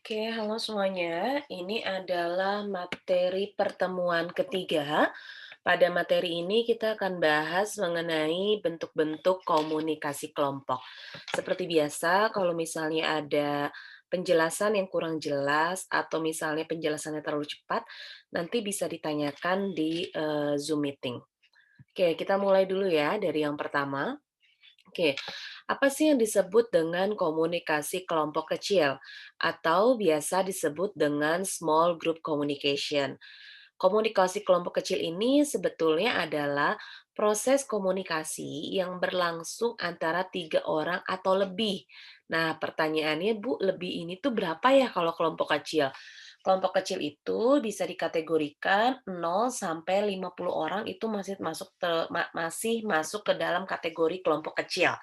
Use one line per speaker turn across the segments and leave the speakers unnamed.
Oke, halo semuanya. Ini adalah materi pertemuan ketiga. Pada materi ini kita akan bahas mengenai bentuk-bentuk komunikasi kelompok. Seperti biasa, kalau misalnya ada penjelasan yang kurang jelas atau misalnya penjelasannya terlalu cepat, nanti bisa ditanyakan di Zoom meeting. Oke, kita mulai dulu ya dari yang pertama. Oke, apa sih yang disebut dengan komunikasi kelompok kecil atau biasa disebut dengan small group communication? Komunikasi kelompok kecil ini sebetulnya adalah proses komunikasi yang berlangsung antara 3 orang atau lebih. Nah, pertanyaannya, Bu, lebih ini tuh berapa ya kalau kelompok kecil? Kelompok kecil itu bisa dikategorikan 0 sampai 50 orang itu masih masuk ke dalam kategori kelompok kecil.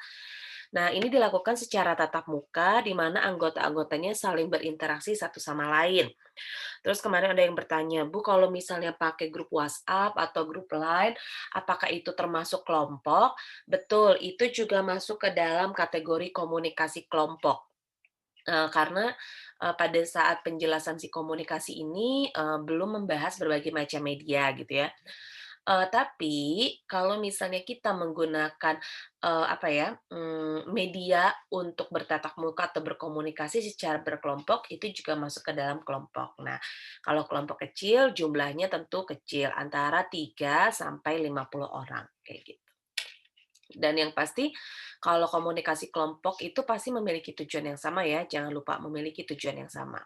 Nah, ini dilakukan secara tatap muka di mana anggota-anggotanya saling berinteraksi satu sama lain. Terus kemarin ada yang bertanya, "Bu, kalau misalnya pakai grup WhatsApp atau grup Line, apakah itu termasuk kelompok?" Betul, itu juga masuk ke dalam kategori komunikasi kelompok. Karena, pada saat penjelasan si komunikasi ini, belum membahas berbagai macam media gitu ya. Tapi kalau misalnya kita menggunakan, media untuk bertatap muka atau berkomunikasi secara berkelompok, itu juga masuk ke dalam kelompok. Nah, kalau kelompok kecil jumlahnya tentu kecil, antara 3 sampai 50 orang, kayak gitu. Dan yang pasti kalau komunikasi kelompok itu pasti memiliki tujuan yang sama ya, jangan lupa memiliki tujuan yang sama.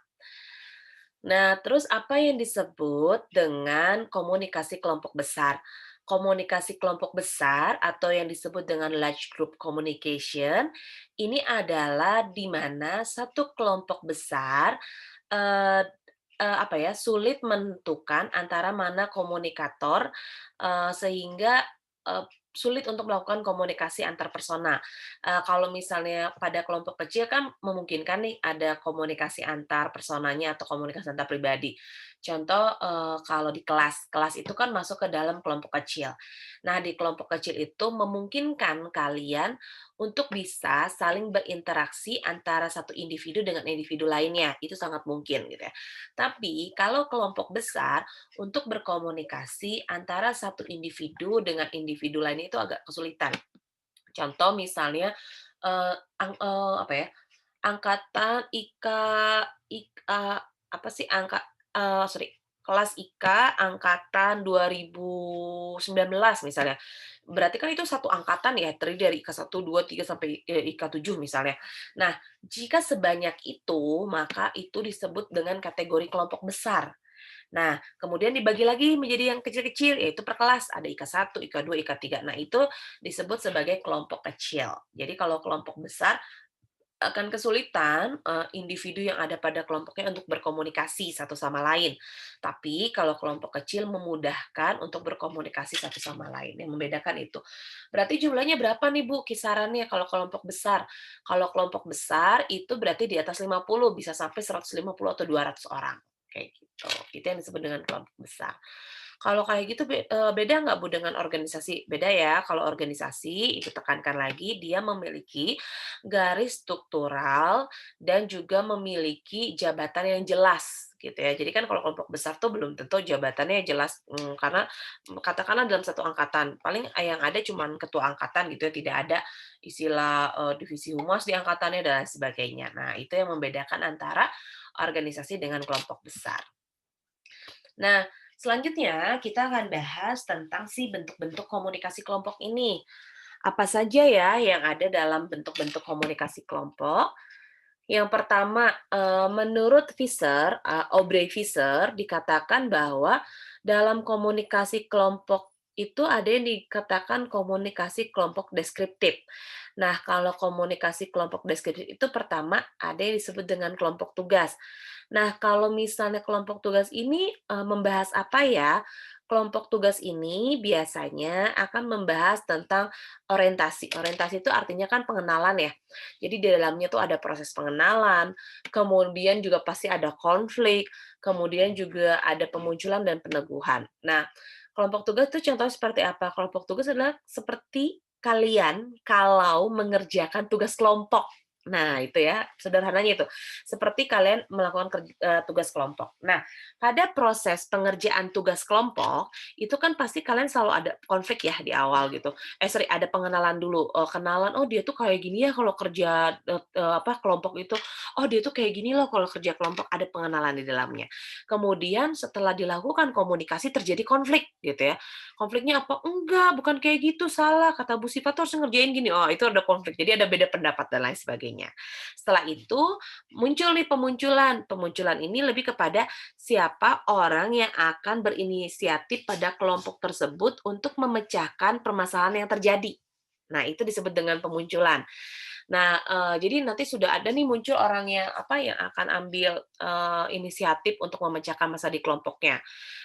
Nah, terus apa yang disebut dengan komunikasi kelompok besar? Komunikasi kelompok besar atau yang disebut dengan large group communication, ini adalah di mana satu kelompok besar, eee sulit menentukan antara mana komunikator, sehingga, eee, sulit untuk melakukan komunikasi antar persona. Kalau misalnya pada kelompok kecil kan memungkinkan nih ada komunikasi antar personanya atau komunikasi antar pribadi. Contoh, kalau di kelas, kelas itu kan masuk ke dalam kelompok kecil. Nah, di kelompok kecil itu memungkinkan kalian untuk bisa saling berinteraksi antara satu individu dengan individu lainnya, itu sangat mungkin gitu ya. Tapi kalau kelompok besar, untuk berkomunikasi antara satu individu dengan individu lainnya itu agak kesulitan. Contoh misalnya, eee, ang eee, apa ya, angkatan apa sih, sorry, kelas IKA angkatan 2019 misalnya. Berarti kan itu satu angkatan ya, terdiri dari IKA 1, 2, 3 sampai, IKA 7 misalnya. Nah, jika sebanyak itu, maka itu disebut dengan kategori kelompok besar. Nah, kemudian dibagi lagi menjadi yang kecil-kecil, yaitu per kelas. Ada IKA 1, IKA 2, IKA 3. Nah, itu disebut sebagai kelompok kecil. Jadi kalau kelompok besar akan kesulitan, individu yang ada pada kelompoknya untuk berkomunikasi satu sama lain. Tapi kalau kelompok kecil memudahkan untuk berkomunikasi satu sama lain, yang membedakan itu. Berarti jumlahnya berapa nih Bu kisarannya kalau kelompok besar? Kalau kelompok besar itu berarti di atas 50, bisa sampai 150 atau 200 orang, kayak gitu. Itu yang disebut dengan kelompok besar. Kalau kayak gitu beda nggak Bu dengan organisasi? Beda ya, kalau organisasi itu tekankan lagi dia memiliki garis struktural dan juga memiliki jabatan yang jelas gitu ya. Jadi kan kalau kelompok besar tuh belum tentu jabatannya jelas, karena katakanlah dalam satu angkatan, paling yang ada cuman ketua angkatan gitu ya, tidak ada istilah, divisi humas di angkatannya dan lain sebagainya. Nah, itu yang membedakan antara organisasi dengan kelompok besar. Nah, selanjutnya kita akan bahas tentang si bentuk-bentuk komunikasi kelompok ini. Apa saja ya yang ada dalam bentuk-bentuk komunikasi kelompok? Yang pertama, menurut Aubrey Visser dikatakan bahwa dalam komunikasi kelompok itu ada yang dikatakan komunikasi kelompok deskriptif. Nah, kalau komunikasi kelompok deskriptif itu pertama ada yang disebut dengan kelompok tugas. Nah, kalau misalnya kelompok tugas ini, membahas apa ya? Kelompok tugas ini biasanya akan membahas tentang orientasi. Orientasi itu artinya kan pengenalan ya. Jadi di dalamnya tuh ada proses pengenalan, kemudian juga pasti ada konflik, kemudian juga ada pemunculan dan peneguhan. Nah, kelompok tugas itu contohnya seperti apa? Kelompok tugas adalah seperti kalian kalau mengerjakan tugas kelompok. Nah, itu ya, sederhananya itu. Seperti kalian melakukan tugas kelompok. Nah, pada proses pengerjaan tugas kelompok, itu kan pasti kalian selalu ada konflik ya di awal gitu. Sorry, ada pengenalan dulu, kenalan, "Oh, dia tuh kayak gini ya kalau kerja, kelompok itu. Oh, dia tuh kayak gini loh kalau kerja kelompok." Ada pengenalan di dalamnya. Kemudian setelah dilakukan komunikasi terjadi konflik gitu ya. Konfliknya apa? "Enggak, bukan kayak gitu, salah, kata Bu Siva tuh harus ngerjain gini." Oh, itu ada konflik. Jadi ada beda pendapat dan lain sebagainya. Setelah itu muncul nih pemunculan. Pemunculan ini lebih kepada siapa orang yang akan berinisiatif pada kelompok tersebut untuk memecahkan permasalahan yang terjadi. Nah, itu disebut dengan pemunculan. Nah, jadi nanti sudah ada nih muncul orang yang yang akan ambil, inisiatif untuk memecahkan masalah di kelompoknya.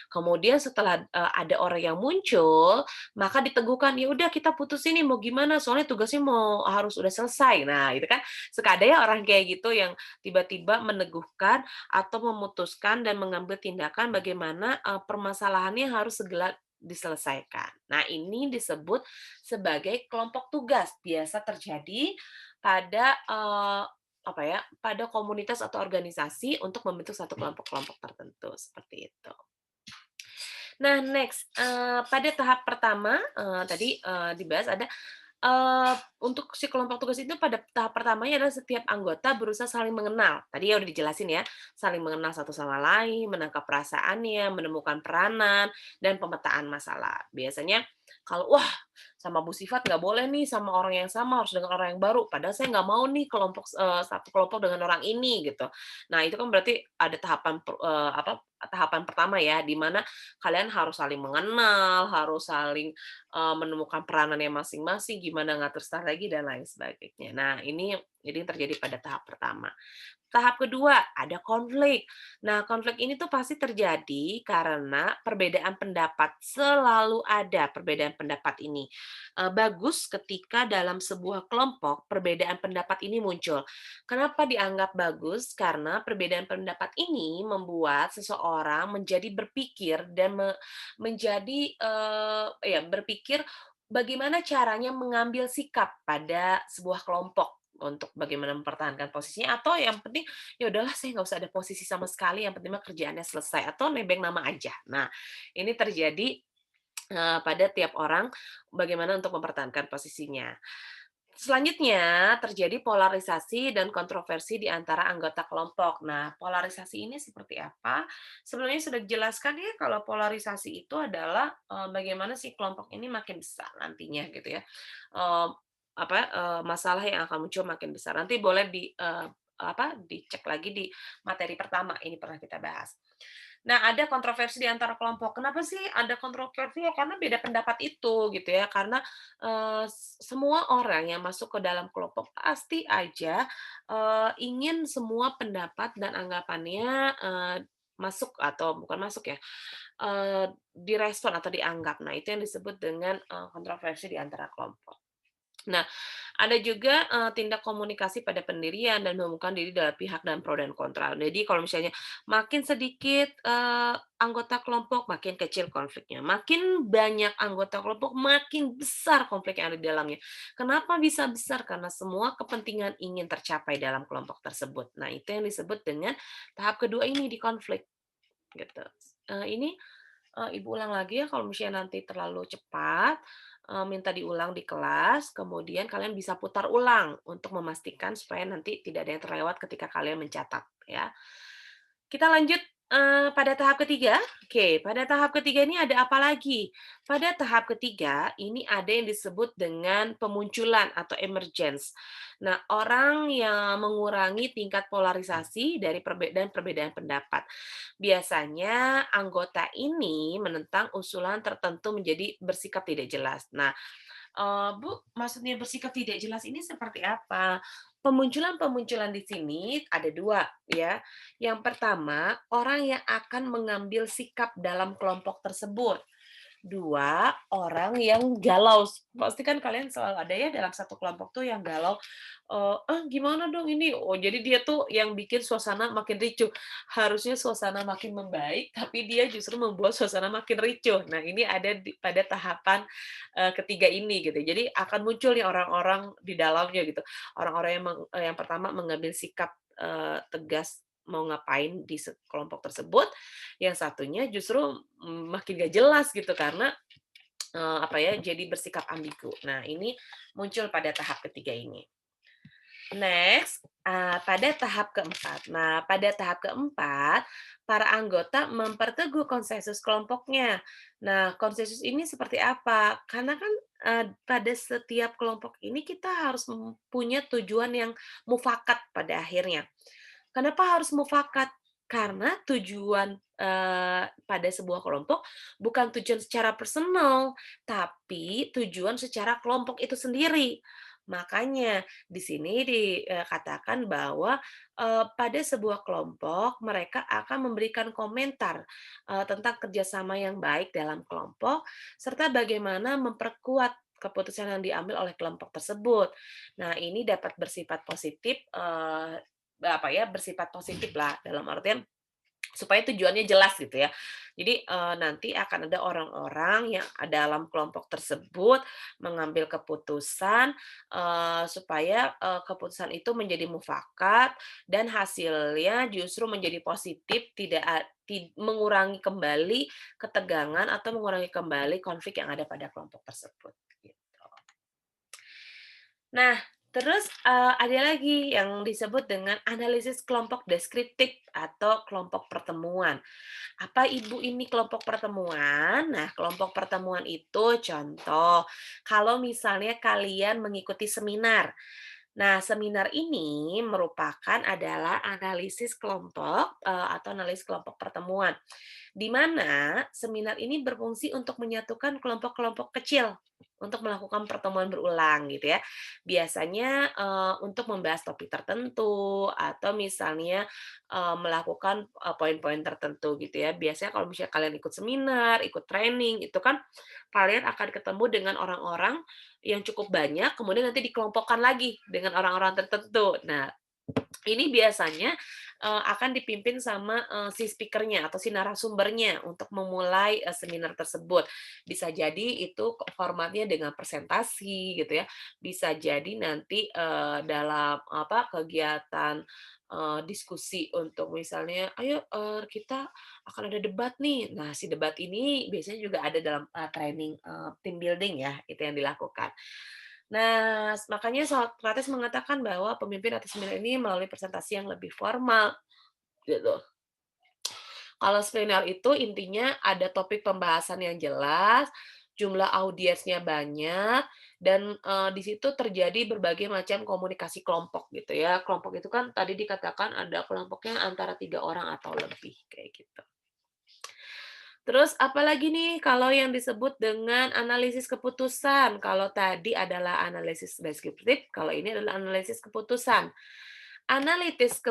Kemudian setelah, ada orang yang muncul, maka diteguhkan, "Ya udah kita putusin nih mau gimana, soalnya tugasnya harus udah selesai." Nah, itu kan suka ada ya orang kayak gitu yang tiba-tiba meneguhkan atau memutuskan dan mengambil tindakan bagaimana, permasalahannya harus segera diselesaikan. Nah, ini disebut sebagai kelompok tugas, biasa terjadi pada, pada komunitas atau organisasi untuk membentuk satu kelompok-kelompok tertentu, seperti itu. Nah, next, pada tahap pertama, tadi, dibahas ada, untuk si kelompok tugas itu pada tahap pertamanya adalah setiap anggota berusaha saling mengenal. Tadi ya udah dijelasin ya, saling mengenal satu sama lain, menangkap perasaannya, menemukan peranan, dan pemetaan masalah. Biasanya kalau, "Wah, sama Bu Sifat nggak boleh nih sama orang yang sama, harus dengan orang yang baru. Padahal saya nggak mau nih satu kelompok dengan orang ini," gitu. Nah, itu kan berarti ada tahapan pertama ya, di mana kalian harus saling mengenal, harus saling, menemukan peranannya masing-masing, gimana ngatur strategi dan lain sebagainya. Nah, ini jadi terjadi pada tahap pertama. Tahap kedua, ada konflik. Nah, konflik ini tuh pasti terjadi karena perbedaan pendapat, selalu ada perbedaan pendapat ini. Bagus ketika dalam sebuah kelompok perbedaan pendapat ini muncul. Kenapa dianggap bagus? Karena perbedaan pendapat ini membuat seseorang menjadi berpikir dan menjadi, ya berpikir bagaimana caranya mengambil sikap pada sebuah kelompok untuk bagaimana mempertahankan posisinya atau yang penting, ya udahlah saya nggak usah ada posisi sama sekali, yang penting mah kerjaannya selesai atau nebeng nama aja. Nah, ini terjadi, pada tiap orang bagaimana untuk mempertahankan posisinya. Selanjutnya, terjadi polarisasi dan kontroversi di antara anggota kelompok. Nah, polarisasi ini seperti apa? Sebenarnya sudah dijelaskan ya kalau polarisasi itu adalah, bagaimana si kelompok ini makin besar nantinya gitu ya. Eee, masalah yang akan muncul makin besar. Nanti boleh dicek lagi di materi pertama, ini pernah kita bahas. Nah, ada kontroversi di antara kelompok. Kenapa sih ada kontroversi? Ya karena beda pendapat itu gitu ya, karena semua orang yang masuk ke dalam kelompok pasti aja, ingin semua pendapat dan anggapannya, masuk atau bukan masuk ya, direspon atau dianggap. Nah, itu yang disebut dengan, kontroversi di antara kelompok. Nah, ada juga, tindak komunikasi pada pendirian dan menemukan diri dalam pihak dan pro dan kontra. Jadi kalau misalnya makin sedikit, anggota kelompok, makin kecil konfliknya. Makin banyak anggota kelompok, makin besar konflik yang ada di dalamnya. Kenapa bisa besar? Karena semua kepentingan ingin tercapai dalam kelompok tersebut. Nah, itu yang disebut dengan tahap kedua ini di konflik, gitu. Ini Ibu ulang lagi ya kalau misalnya nanti terlalu cepat, minta diulang di kelas, kemudian kalian bisa putar ulang untuk memastikan supaya nanti tidak ada yang terlewat ketika kalian mencatat ya. Kita lanjut, pada tahap ketiga. Oke, pada tahap ketiga ini ada apa lagi? Pada tahap ketiga, ini ada yang disebut dengan pemunculan atau emergence. Nah, orang yang mengurangi tingkat polarisasi dari perbedaan pendapat. Biasanya anggota ini menentang usulan tertentu menjadi bersikap tidak jelas. Nah, Bu, maksudnya bersikap tidak jelas ini seperti apa? Pemunculan-pemunculan di sini ada 2 ya. Yang pertama, orang yang akan mengambil sikap dalam kelompok tersebut. 2 orang yang galau. Pasti kan kalian selalu ada ya dalam satu kelompok tuh yang galau, "Ah, gimana dong ini?" Oh, jadi dia tuh yang bikin suasana makin ricuh. Harusnya suasana makin membaik, tapi dia justru membuat suasana makin ricuh. Nah, ini ada pada tahapan, ketiga ini gitu. Jadi akan muncul nih orang-orang di dalamnya gitu. Orang-orang yang pertama mengambil sikap, tegas mau ngapain di kelompok tersebut, yang satunya justru, makin gak jelas gitu karena, apa ya, jadi bersikap ambigu. Nah, ini muncul pada tahap ketiga ini. Next, pada tahap keempat. Nah, pada tahap keempat, para anggota memperteguh konsensus kelompoknya. Nah, konsensus ini seperti apa? Karena kan, pada setiap kelompok ini kita harus punya tujuan yang mufakat pada akhirnya. Kenapa harus mufakat? Karena tujuan, pada sebuah kelompok bukan tujuan secara personal, tapi tujuan secara kelompok itu sendiri. Makanya di sini dikatakan bahwa, pada sebuah kelompok mereka akan memberikan komentar, tentang kerjasama yang baik dalam kelompok, serta bagaimana memperkuat keputusan yang diambil oleh kelompok tersebut. Nah, ini dapat bersifat positif, apa ya, bersifat positif lah dalam artian supaya tujuannya jelas gitu ya. Jadi, nanti akan ada orang-orang yang dalam kelompok tersebut mengambil keputusan, supaya, keputusan itu menjadi mufakat dan hasilnya justru menjadi positif, tidak mengurangi kembali ketegangan atau mengurangi kembali konflik yang ada pada kelompok tersebut, gitu. Nah, terus, ada lagi yang disebut dengan analisis kelompok deskriptif atau kelompok pertemuan. Apa Ibu ini kelompok pertemuan? Nah, kelompok pertemuan itu contoh, kalau misalnya kalian mengikuti seminar. Nah, seminar ini merupakan adalah analisis kelompok, atau analisis kelompok pertemuan, di mana seminar ini berfungsi untuk menyatukan kelompok-kelompok kecil untuk melakukan pertemuan berulang gitu ya. Biasanya, untuk membahas topik tertentu atau misalnya, melakukan, poin-poin tertentu gitu ya. Biasanya kalau misalnya kalian ikut seminar, ikut training, itu kan kalian akan ketemu dengan orang-orang yang cukup banyak, kemudian nanti dikelompokkan lagi dengan orang-orang tertentu. Nah, ini biasanya, akan dipimpin sama, si speaker-nya atau si narasumbernya untuk memulai, seminar tersebut. Bisa jadi itu formatnya dengan presentasi gitu ya, bisa jadi nanti, dalam apa, kegiatan, diskusi untuk misalnya, "Ayo, kita akan ada debat nih." Nah, si debat ini biasanya juga ada dalam, training, team building ya, itu yang dilakukan. Nah, makanya Socrates mengatakan bahwa pemimpin atas seminar ini melalui presentasi yang lebih formal, gitu. Kalau seminar itu intinya ada topik pembahasan yang jelas, jumlah audiensnya banyak, dan, di situ terjadi berbagai macam komunikasi kelompok gitu ya. Kelompok itu kan tadi dikatakan ada kelompoknya antara 3 orang atau lebih, kayak gitu. Terus apalagi nih kalau yang disebut dengan analisis keputusan. Kalau tadi adalah analisis deskriptif, kalau ini adalah analisis keputusan. Analisis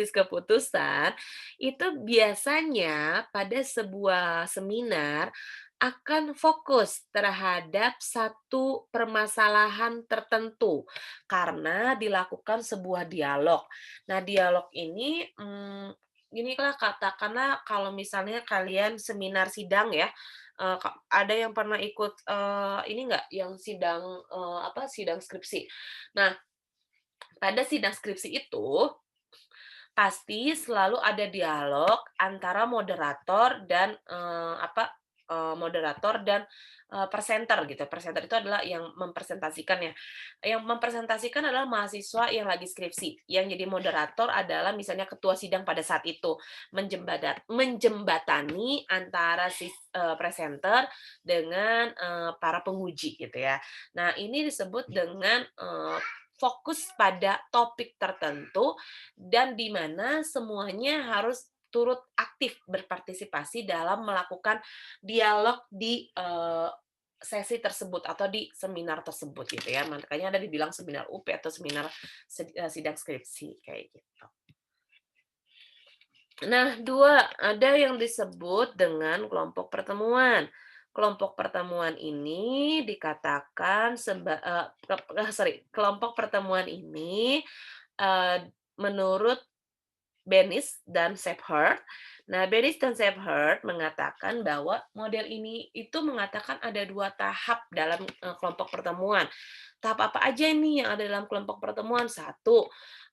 keputusan itu biasanya pada sebuah seminar akan fokus terhadap satu permasalahan tertentu karena dilakukan sebuah dialog. Nah, dialog ini, inilah katakanlah kalau misalnya kalian seminar sidang ya, ada yang pernah ikut, ini nggak, yang sidang, apa, sidang skripsi. Nah, pada sidang skripsi itu, pasti selalu ada dialog antara moderator dan, moderator dan, presenter gitu. Presenter itu adalah yang mempresentasikan ya. Yang mempresentasikan adalah mahasiswa yang lagi skripsi, yang jadi moderator adalah misalnya ketua sidang pada saat itu, menjembatani antara si, presenter dengan, para penguji gitu ya. Nah, ini disebut dengan, fokus pada topik tertentu dan di mana semuanya harus turut aktif berpartisipasi dalam melakukan dialog di, sesi tersebut atau di seminar tersebut gitu ya. Makanya ada dibilang seminar UP atau seminar sidang skripsi kayak gitu. Nah, 2 ada yang disebut dengan kelompok pertemuan. Kelompok pertemuan ini dikatakan kelompok pertemuan ini, menurut Benis dan Shepherd. Nah, Benis dan Shepherd mengatakan bahwa model ini itu mengatakan ada 2 tahap dalam, kelompok pertemuan. Tahap apa aja nih yang ada dalam kelompok pertemuan? Satu,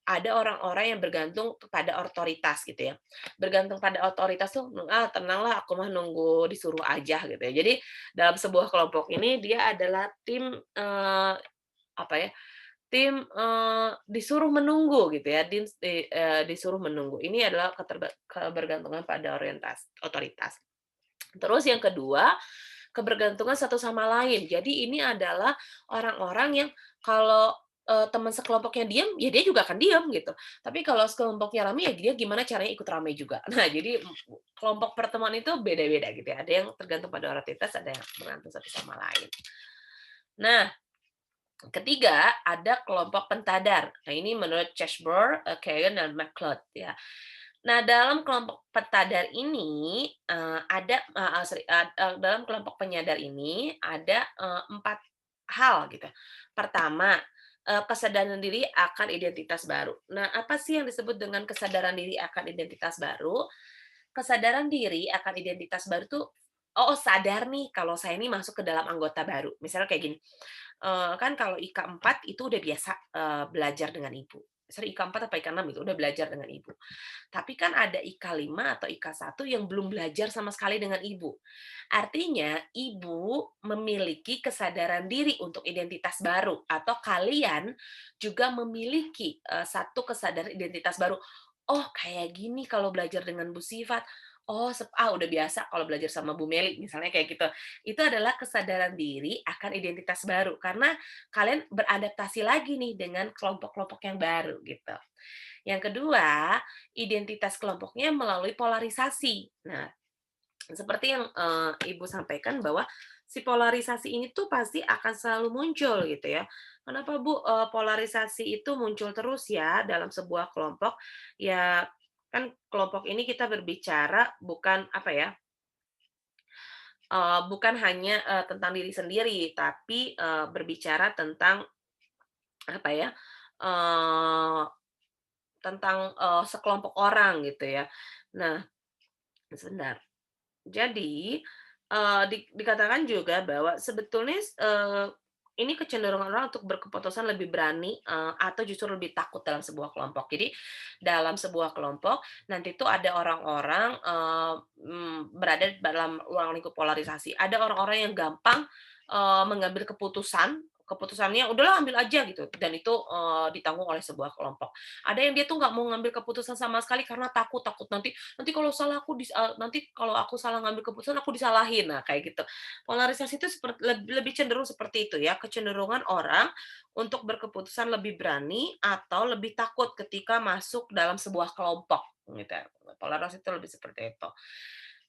ada orang-orang yang bergantung kepada otoritas gitu ya. Bergantung pada otoritas tuh, tenanglah aku mah nunggu disuruh aja gitu ya. Jadi dalam sebuah kelompok ini dia adalah tim, apa ya, tim, disuruh menunggu gitu ya, disuruh menunggu. Ini adalah kebergantungan pada otoritas. Terus yang kedua, kebergantungan satu sama lain. Jadi ini adalah orang-orang yang kalau, teman sekelompoknya diam, ya dia juga akan diam gitu. Tapi kalau sekelompoknya rame, ya dia gimana caranya ikut rame juga. Nah, jadi kelompok pertemuan itu beda-beda gitu ya. Ada yang tergantung pada otoritas, ada yang bergantung satu sama lain. Nah, ketiga, ada kelompok pentadar. Nah, ini menurut Cheshbur, Kagan, dan McLeod ya. Nah, dalam kelompok pentadar ini, ada dalam kelompok penyadar ini ada, 4 hal gitu. Pertama, kesadaran diri akan identitas baru. Nah, apa sih yang disebut dengan kesadaran diri akan identitas baru? Kesadaran diri akan identitas baru tuh, oh sadar nih kalau saya ini masuk ke dalam anggota baru. Misalnya kayak gini, kan kalau IK 4 itu udah biasa, belajar dengan ibu. Sorry IK 4 apa IK 6 itu, udah belajar dengan ibu. Tapi kan ada IK 5 atau IK 1 yang belum belajar sama sekali dengan ibu. Artinya ibu memiliki kesadaran diri untuk identitas baru atau kalian juga memiliki, satu kesadaran identitas baru. Oh kayak gini kalau belajar dengan Bu Sifat. Oh udah biasa kalau belajar sama Bu Meli misalnya kayak gitu. Itu adalah kesadaran diri akan identitas baru karena kalian beradaptasi lagi nih dengan kelompok-kelompok yang baru gitu. Yang kedua, identitas kelompoknya melalui polarisasi. Nah, seperti yang, Ibu sampaikan bahwa si polarisasi ini tuh pasti akan selalu muncul gitu ya. Kenapa Bu, polarisasi itu muncul terus ya dalam sebuah kelompok? Ya kan kelompok ini kita berbicara bukan apa ya, bukan hanya, tentang diri sendiri, tapi, berbicara tentang apa ya, eee, tentang, sekelompok orang gitu ya. Nah, sebentar. Jadi, dikatakan juga bahwa sebetulnya ini kecenderungan orang untuk berkeputusan lebih berani, atau justru lebih takut dalam sebuah kelompok. Jadi, dalam sebuah kelompok, nanti tuh ada orang-orang, berada dalam ruang lingkup polarisasi. Ada orang-orang yang gampang, mengambil keputusannya, "Udahlah ambil aja," gitu, dan itu, ditanggung oleh sebuah kelompok. Ada yang dia tuh nggak mau ngambil keputusan sama sekali karena takut takut nanti nanti kalau salah nanti kalau aku salah ngambil keputusan aku disalahin, nah kayak gitu. Polarisasi itu lebih cenderung seperti itu ya, kecenderungan orang untuk berkeputusan lebih berani atau lebih takut ketika masuk dalam sebuah kelompok, gitu ya. Polarisasi itu lebih seperti itu.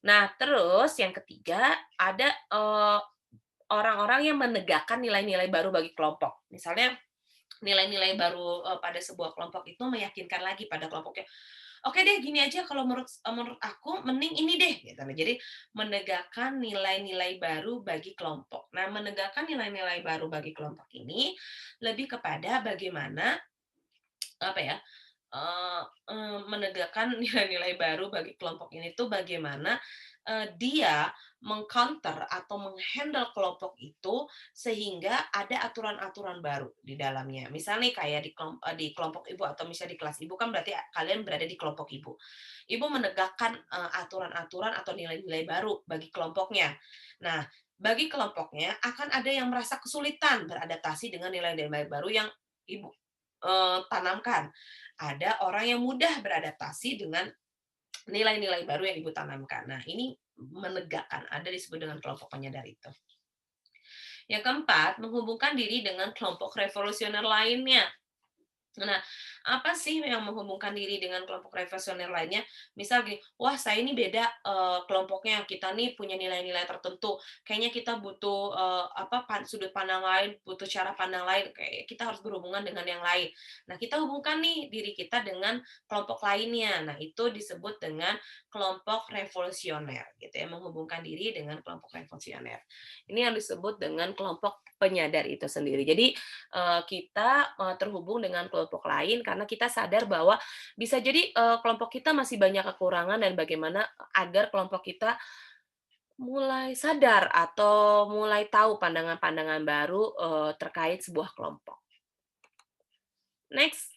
Nah, terus yang ketiga ada, orang-orang yang menegakkan nilai-nilai baru bagi kelompok. Misalnya nilai-nilai baru, pada sebuah kelompok itu meyakinkan lagi pada kelompoknya, "Oke deh gini aja kalau menurut aku mending ini deh," gitu. Nah, jadi menegakkan nilai-nilai baru bagi kelompok. Nah, menegakkan nilai-nilai baru bagi kelompok ini lebih kepada bagaimana, apa ya, eee menegakkan nilai-nilai baru bagi kelompok ini tuh bagaimana, dia meng-counter atau meng-handle kelompok itu sehingga ada aturan-aturan baru di dalamnya. Misal nih kayak di kelompok ibu atau misalnya di kelas ibu kan berarti kalian berada di kelompok ibu. Ibu menegakkan, aturan-aturan atau nilai-nilai baru bagi kelompoknya. Nah, bagi kelompoknya akan ada yang merasa kesulitan beradaptasi dengan nilai-nilai baru yang ibu, tanamkan. Ada orang yang mudah beradaptasi dengan nilai-nilai baru yang ibu tanamkan. Nah, ini menegakkan, ada disebut dengan kelompok penyadar itu. Yang keempat, menghubungkan diri dengan kelompok revolusioner lainnya. Nah, apa sih yang menghubungkan diri dengan kelompok revolusioner lainnya? Misal gini, "Wah, saya ini beda, kelompoknya, kita nih punya nilai-nilai tertentu, kayaknya kita butuh, apa, sudut pandang lain, butuh cara pandang lain, kayak kita harus berhubungan dengan yang lain." Nah, kita hubungkan nih diri kita dengan kelompok lainnya. Nah, itu disebut dengan kelompok revolusioner, gitu ya, menghubungkan diri dengan kelompok revolusioner. Ini yang disebut dengan kelompok penyadar itu sendiri. Jadi, kita, terhubung dengan kelompok lain karena kita sadar bahwa bisa jadi, kelompok kita masih banyak kekurangan dan bagaimana agar kelompok kita mulai sadar atau mulai tahu pandangan-pandangan baru, terkait sebuah kelompok. Next,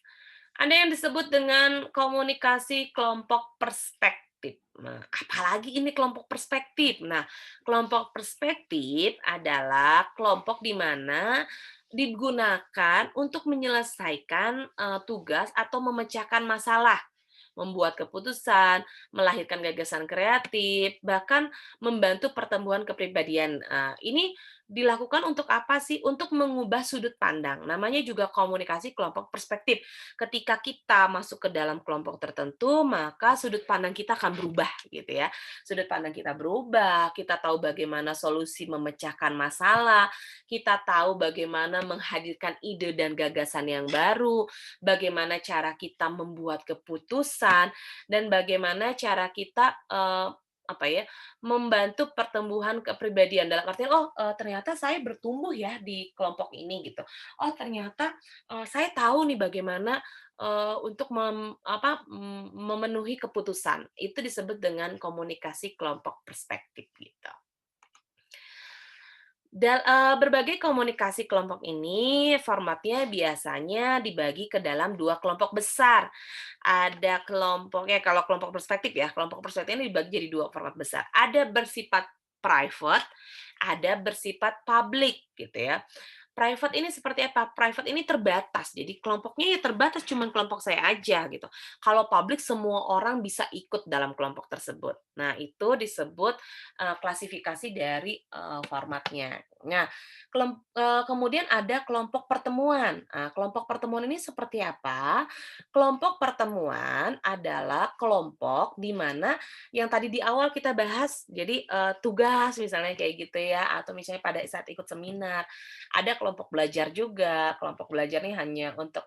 ada yang disebut dengan komunikasi kelompok perspektif. Nah, apalagi ini kelompok perspektif? Nah, kelompok perspektif adalah kelompok di mana digunakan untuk menyelesaikan, tugas atau memecahkan masalah, membuat keputusan, melahirkan gagasan kreatif, bahkan membantu pertumbuhan kepribadian. Ini dilakukan untuk apa sih? Untuk mengubah sudut pandang. Namanya juga komunikasi kelompok perspektif. Ketika kita masuk ke dalam kelompok tertentu, maka sudut pandang kita akan berubah gitu ya. Sudut pandang kita berubah, kita tahu bagaimana solusi memecahkan masalah, kita tahu bagaimana menghadirkan ide dan gagasan yang baru, bagaimana cara kita membuat keputusan, dan bagaimana cara kita, apa ya, membantu pertumbuhan kepribadian. Dalam artian, "Oh, ternyata saya bertumbuh ya di kelompok ini," gitu. "Oh, ternyata, saya tahu nih bagaimana, untuk memenuhi keputusan." Itu disebut dengan komunikasi kelompok perspektif, gitu. Berbagai komunikasi kelompok ini formatnya biasanya dibagi ke dalam 2 kelompok besar. Ada kelompok ya kalau kelompok perspektif ya, kelompok perspektif ini dibagi jadi 2 format besar. Ada bersifat private, ada bersifat public gitu ya. Private ini seperti apa? Private ini terbatas, jadi kelompoknya ya terbatas cuman kelompok saya aja gitu. Kalau public semua orang bisa ikut dalam kelompok tersebut. Nah itu disebut, klasifikasi dari, formatnya. Nah, kemudian ada kelompok pertemuan. Kelompok pertemuan ini seperti apa? Kelompok pertemuan adalah kelompok di mana yang tadi di awal kita bahas, jadi, tugas misalnya kayak gitu ya, atau misalnya pada saat ikut seminar. Ada kelompok belajar juga, kelompok belajar nih hanya untuk,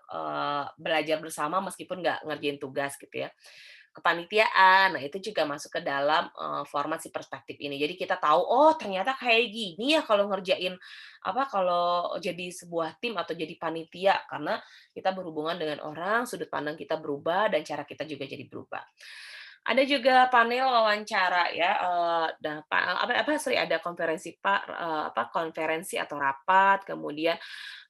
belajar bersama meskipun nggak ngerjain tugas gitu ya. Kepanitiaan, nah itu juga masuk ke dalam, format si perspektif ini. Jadi kita tahu, oh ternyata kayak gini ya kalau ngerjain kalau jadi sebuah tim atau jadi panitia, karena kita berhubungan dengan orang, sudut pandang kita berubah dan cara kita juga jadi berubah. Ada juga panel wawancara ya, dan ada konferensi konferensi atau rapat, kemudian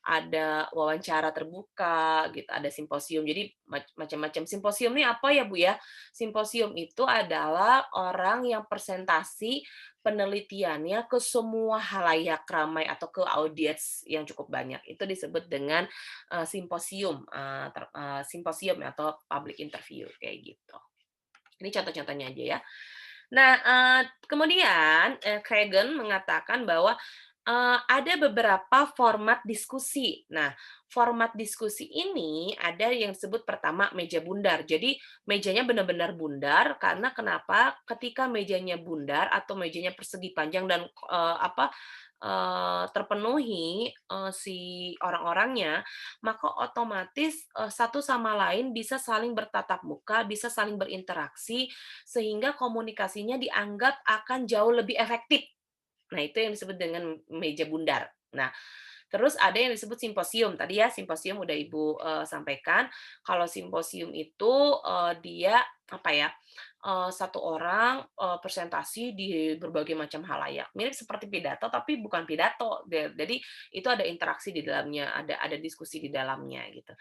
ada wawancara terbuka gitu, ada simposium. Jadi macam-macam. Simposium ini apa ya, Bu, ya? Simposium itu adalah orang yang presentasi penelitiannya ke semua halayak ramai atau ke audiens yang cukup banyak. Itu disebut dengan, simposium, simposium atau public interview, kayak gitu. Ini contoh-contohnya aja ya. Nah, kemudian, Kagan mengatakan bahwa, ada beberapa format diskusi. Nah, format diskusi ini ada yang disebut pertama meja bundar. Jadi mejanya benar-benar bundar karena kenapa? Ketika mejanya bundar atau mejanya persegi panjang dan, terpenuhi, si orang-orangnya, maka otomatis, satu sama lain bisa saling bertatap muka, bisa saling berinteraksi, sehingga komunikasinya dianggap akan jauh lebih efektif. Nah, itu yang disebut dengan meja bundar. Nah, terus ada yang disebut simposium. Tadi ya simposium udah Ibu, sampaikan. Kalau simposium itu, dia apa ya, satu orang, presentasi di berbagai macam halayak. Mirip seperti pidato, tapi bukan pidato. Jadi itu ada interaksi di dalamnya, ada diskusi di dalamnya gitu.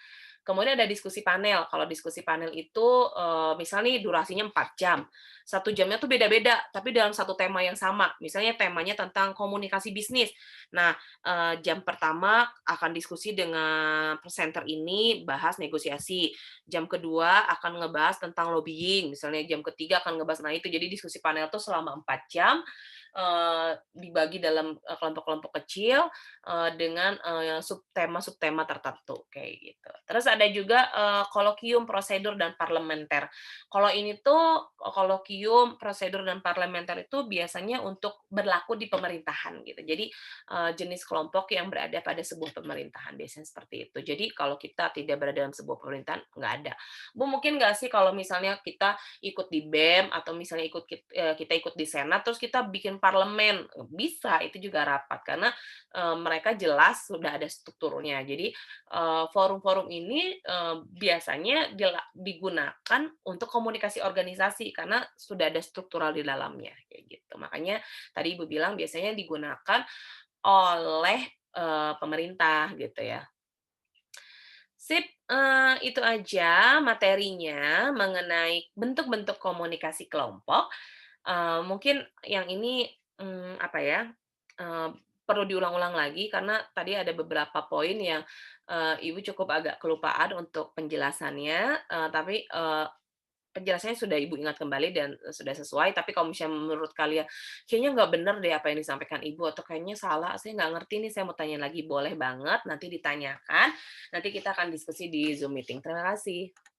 Kemudian ada diskusi panel. Kalau diskusi panel itu, misal nih durasinya 4 jam. 1 jamnya tuh beda-beda, tapi dalam satu tema yang sama. Misalnya temanya tentang komunikasi bisnis. Nah, jam pertama akan diskusi dengan presenter ini bahas negosiasi, jam kedua akan ngebahas tentang lobbying, misalnya jam ketiga akan ngebahas nah itu jadi diskusi panel tuh selama 4 jam, dibagi dalam, kelompok-kelompok kecil, dengan, subtema-subtema tertentu, kayak gitu. Terus ada juga, kolokium, prosedur, dan parlementer. Kalau ini tuh, kolokium, prosedur, dan parlementer itu biasanya untuk berlaku di pemerintahan gitu. Jadi, jenis kelompok yang berada pada sebuah pemerintahan, biasanya seperti itu. Jadi kalau kita tidak berada dalam sebuah pemerintahan, nggak ada. Bu, mungkin nggak sih kalau misalnya kita ikut di BEM atau misalnya kita ikut di senat, terus kita bikin parlemen? Bisa, itu juga rapat karena, mereka jelas sudah ada strukturnya. Jadi, forum-forum ini, biasanya digunakan untuk komunikasi organisasi karena sudah ada struktural di dalamnya, kayak gitu. Makanya tadi Ibu bilang biasanya digunakan oleh, pemerintah gitu ya. Sip, itu aja materinya mengenai bentuk-bentuk komunikasi kelompok. Mungkin yang ini, apa ya, eee, perlu diulang-ulang lagi karena tadi ada beberapa poin yang, Ibu cukup agak kelupaan untuk penjelasannya, tapi, penjelasannya sudah Ibu ingat kembali dan, sudah sesuai, tapi kalau misalnya menurut kalian, "Kayaknya nggak bener deh apa yang disampaikan Ibu," atau, "Kayaknya salah, saya nggak ngerti nih, saya mau tanya lagi," boleh banget nanti ditanyakan, nanti kita akan diskusi di Zoom meeting. Terima kasih.